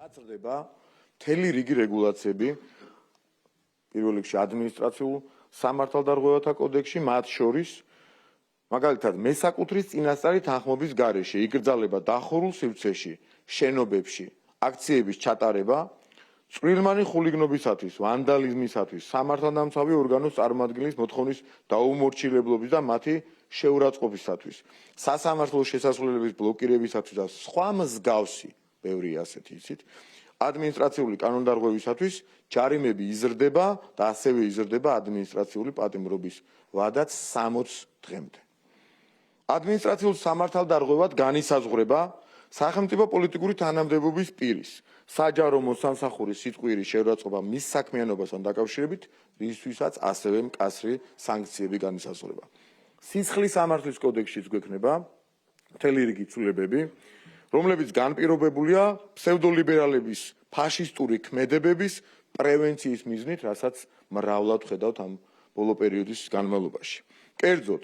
გაწრდება მთელი რიგი რეგულაციები პირველ რიგში ადმინისტრაციულ სამართალდარღვევათა კოდექსში, მათ შორის მაგალითად მესაკუთრის წინასწარი თანხმობის გარეშე იკრძალება დახურულ სივრცეში, შენობებში, აქციების ჩატარება, წვრილმანი ხულიგნობისათვის, ვანდალიზმისათვის, სამართალდამცავი ორგანოს წარმოადგენლის მოთხოვნის დაუმორჩილებლობის და მათი შეურაცხყოფისათვის, სასამართლო შესასვლელების ბლოკირებისათვის და სხვა მსგავსი ბევრი ასეთი იცით, ადმინისტრაციული კანონდარღვევისათვის ჯარიმები იზრდება და ასევე იზრდება ადმინისტრაციული პატიმრობის ვადაც 60 დღემდე. ადმინისტრაციულ სამართალდარღვევად განისაზღვრება სახელმწიფო პოლიტიკური თანამდებობის პირის საჯარო მოსამსახურის სიტყვიერი შეურაცხყოფა მის საქმიანობასთან დაკავშირებით, რისთვისაც ასევე მკაცრი სანქციები განისაზღვრება. სისხლის სამართლის კოდექსშიც გვექნება მთელი რიგი ცვლილებები, რომლებიც განპირობებულია ფსევდოლიბერალების ფაშისტური ქმედებების პრევენციის მიზნით, რასაც მრავლად ხედავთ ამ ბოლო პერიოდის განმავლობაში. კერძოდ,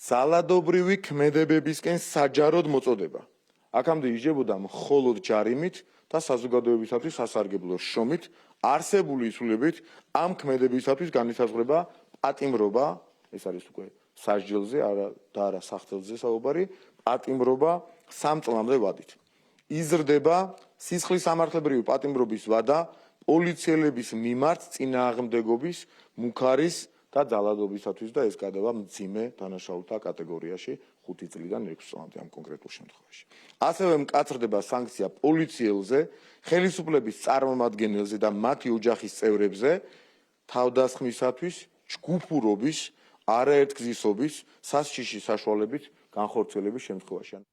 ძალადობრივი ქმედებებისკენ საჯაროდ მოწოდება. აქამდე იზრდებოდა მხოლოდ ჯარიმით და საზოგადოებისათვის სასარგებლო შრომით, არსებული იცვლებით ამ ქმედებისათვის განისაზღვრება პატიმრობა, ეს არის უკვე სასჯელზე და არა სახთელზე საუბარი, პატიმრობა 3 წლამდე ვადით. იზრდება სისხლის სამართლებრივი პატიმრობის ვადა პოლიციელების მიმართ წინააღმდეგობის, მუქარის და ძალადობისათვის და ეს გადავა მძიმე დანაშაულთა კატეგორიაში 5 წლიდან 6 წლამდე ამ კონკრეტულ შემთხვევაში. ასევე მკაცრდება სანქცია პოლიციელზე, ხელისუფლების წარმომადგენელზე და მათი ოჯახის წევრებზე თავდასხმისათვის, ჯგუფურობის, არაერთგზისობის, სასჯიში საშუალებით განხორციელების შემთხვევაში.